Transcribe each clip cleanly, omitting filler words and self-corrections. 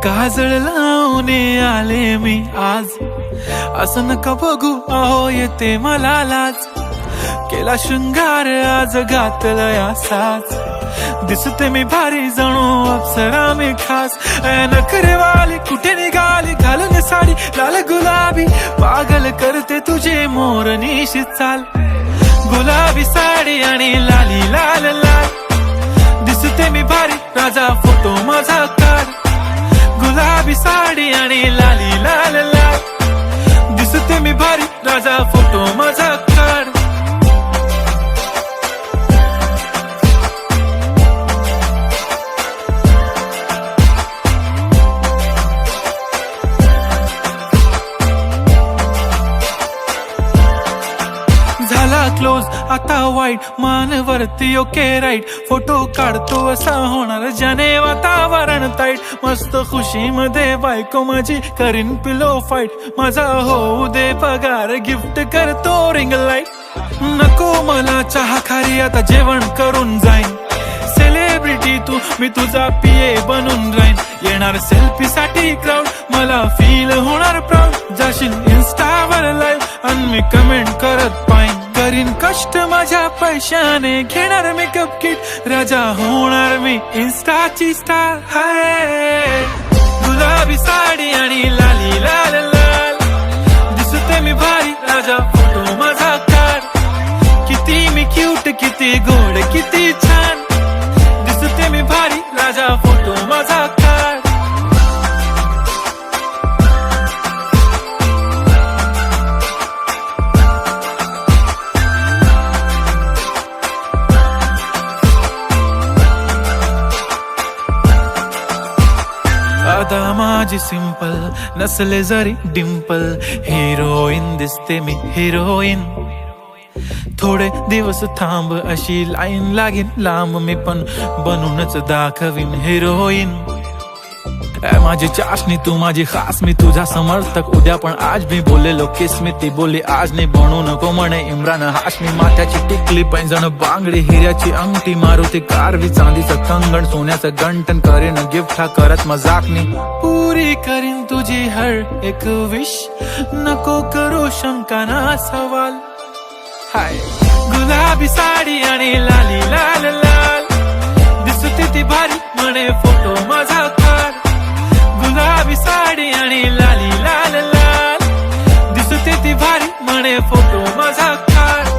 काजळ लावून आले मी आज, असं नका बघू अहो येते मला लाज. केला शृंगार आज घातला या साज, दिसते मी भारी जणू अप्सरा मी खास. नखरेवाली कुठे निघाली घालून साडी लाल गुलाबी, पागल करते तुझे मोरनीशी चाल. गुलाबी साडी आणि लाली लाल लाल, दिसते मी भारी राजा फोटो माझा काढ. गुलाबी साडी आणि लाली लाल लाल, दिसते मी भारी राजा फोटो माझा काढ. झाला क्लोज आता वाईट, मानवरती ओके राईट. फोटो काढतो असा होणार ज्याने वातावरण ताईट. मस्त खुशी मध्ये बायको माझी करीन पिलो फाईट. माझा होऊ दे पगार गिफ्ट करतो रिंग लाईट. नको मला चहा खारी आता जेवण करून जाईन. सेलिब्रिटी तू मी तुझा पिये बनून राहीन. येणार सेल्फी साठी क्राऊड मला फील होणार प्राऊड. जाशील इन्स्टावर लाईव्ह आणि मी कमेंट करत पाईन. करीन कष्ट माझ्या पैशाने, घेणार मेकअप किट राजा होणार मी इन्स्टाची स्टार. हाय गुलाबी साडी आणि लाली लाल लाल, दिसते मी भारी राजा फोटो माझा काढ. किती मी क्यूट किती गोड किती छान, दिसते मी भारी राजा फोटो माझा काढ. अदा माझी सिंपल नसले जरी डिंपल, हिरोईन दिसते मी हिरोईन. थोडे दिवस थांब अशी लाईन लागेल लांब, मी पण बनूनच दाखवीन हिरोईन. माझी चाशनी तू माझी खास, मी तुझा समर्थक उद्या पण आज. मी बोललेलो किस मी ती बोलली आज नाही. बनू नको म्हणे इम्रान हाशमी. माथ्याची टिकली पैंजण बांगडी, हिऱ्याची अंगठी, मारुती कारवी, चांदीचं कंगण, सोन्याचं गंटन. करीन गिफ्ट हा करत मजाकनी. पुरी करीन तुझी हर एक विश, नको करू शंका ना सवाल. हाय गुलाबी साडी आणि लाली लाल लाल, दिसते ती भारी म्हणे फोटो माझा काढ. गुलाबी साडी आणि लाली लाल लाल, दिसते ती भारी म्हणे फोटो माझा काढ.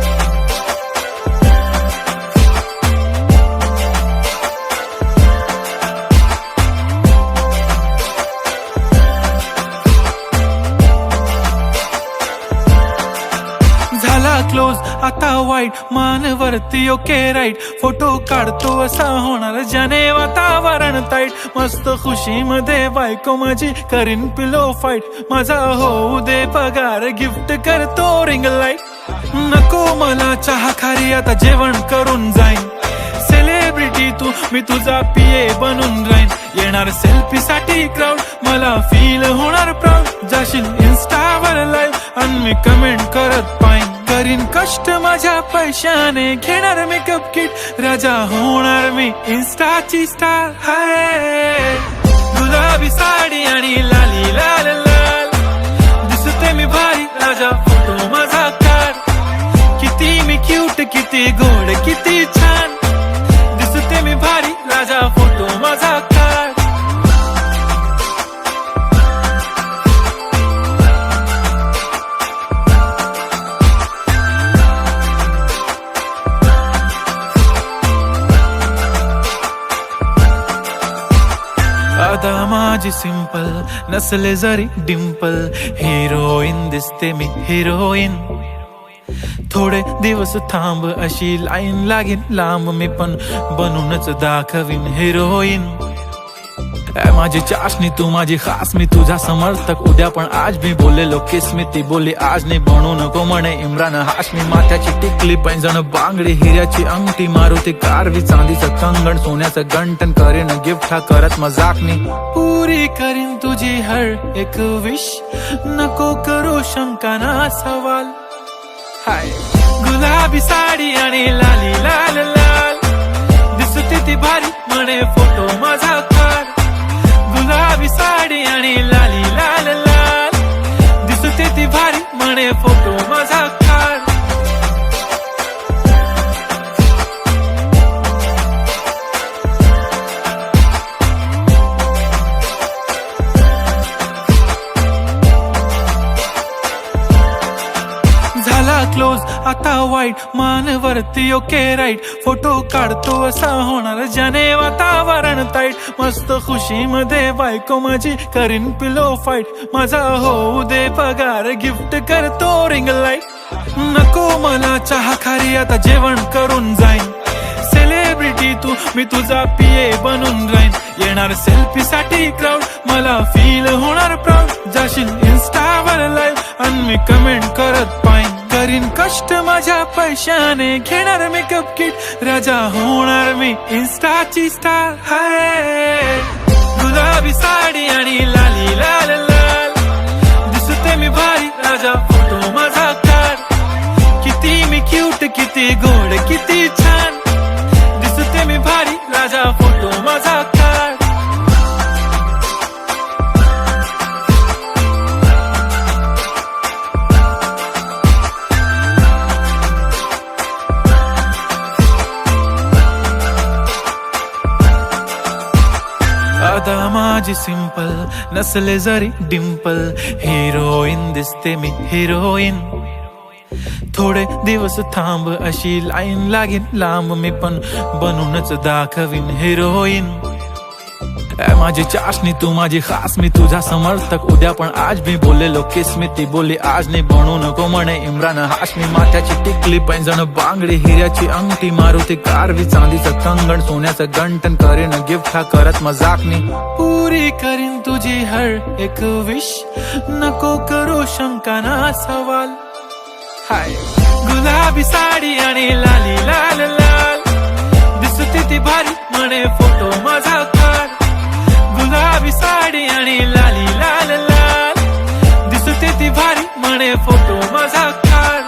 झाला क्लोज आता वाईट, मानवरती ओके राईट. फोटो काढतो असा होणार ज्याने वातावरण ताईट. मस्त खुशी मध्ये बायको माझी करीन पिलो फाईट. माझा होऊ दे पगार गिफ्ट करतो रिंग लाईट. नको मला चहा खारी आता जेवण करून जाईन. सेलिब्रिटी तू मी तुझा पिये बनून राहीन. येणार सेल्फी साठी क्राऊड मला फील होणार प्राऊड. जाशील इन्स्टावर लाईव्ह आणि मी कमेंट करत पाईन. करीन कष्ट माझ्या पैशाने, घेणार मेकअप किट राजा होणार मी इन्स्टाची स्टार. हाय गुलाबी साडी आणि लाली लाल लाल, दिसते मी भारी राजा फोटो माझा काढ. किती मी क्यूट किती गोड किती छान, दिसते मी भारी राजा फोटो माझा काढ. अदा माझी सिंपल नसले जरी डिंपल, हिरोईन दिसते मी हिरोईन. थोडे दिवस थांब अशी लाईन लागेल लांब, मी पण बनूनच दाखवीन हिरोईन. माझी चाशनी तू माझी खास, मी तुझा समर्थक उद्या पण आज. मी बोललेलो किस मी ती बोलली आज नाही. बनू नको म्हणे इम्रान हाशमी. माथ्याची टिकली पैंजण बांगडी, हिऱ्याची अंगठी, मारुती कारवी, चांदीचं कंगण, सोन्याचं गंटन. करीन गिफ्ट हा करत मजाकनी. पुरी करीन तुझी हर एक विश, नको करू शंका ना सवाल. हाय गुलाबी साडी आणि लाली लाल लाल, दिसते ती भारी म्हणे फोटो माझा काढ. गुलाबी गुलाबी साडी आणि लाली लाल लाल, दिसते ती भारी म्हणे फोटो माझा काढ. झाला क्लोज आता वाईट, मान वरती ओके राईट, फोटो काढतो असा होणार ज्याने वातावरण ताईट. मस्त खुशी मध्ये बायको माझी करीन पिलो फाईट, माझा होऊ दे पगार गिफ्ट करतो रिंग लाईट. नको मला चहा खारी आता जेवण करून जाईन, सेलिब्रिटी तू मी तुझा पिये बनून राहीन. येणार सेल्फी साठी क्राऊड मला फील होणार प्राऊड, जाशील इन्स्टावर लाईव्ह आणि मी कमेंट करत पाईन. करीन कष्ट माझ्या पैशाने, घेणार मेकअप किट, राजा होणार मी इन्स्टाची स्टार. हाय गुलाबी साडी आणि लाली लाल लाल, दिसते मी भारी राजा फोटो माझा काढ. किती मी क्यूट किती गोड किती छान, दिसते मी भारी राजा फोटो माझा काढ. आता माझी सिंपल नसले जरी डिंपल, हिरोईन दिसते मी हिरोईन. थोडे दिवस थांब अशी लाईन लागेल लांब, मी पण बनूनच दाखवीन हिरोईन. माझी चाशनी तू माझी खास, मी तुझा समर्थक उद्या पण आज मी बोललेलो किस मी, ती बोलली आज नाही बनू नको म्हणे इम्रान हाशमी. माथ्याची टिकली पैंजण बांगडी हिऱ्याची अंगठी, मारुती कारवी चांदीचं कंगण सोन्याचं गंटन, करीन गिफ्ट हा करत मजाकनी. पुरी करीन तुझी हर एक विश, नको करू शंका ना सवाल. हाय गुलाबी साडी आणि लाली लाल लाल, दिसते ती भारी म्हणे फोटो माझा काढ. गुलाबी साडी आणि लाली लाल लाल, दिसते ती भारी म्हणे फोटो माझा काढ.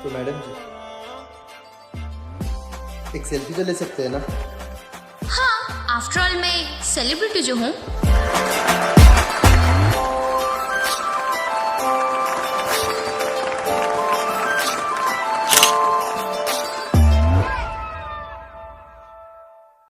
तो मैडम जी एक सेल्फी तो ले सकते हैं ना? हाँ, आफ्टर ऑल मैं सेलिब्रिटी जो हूँ.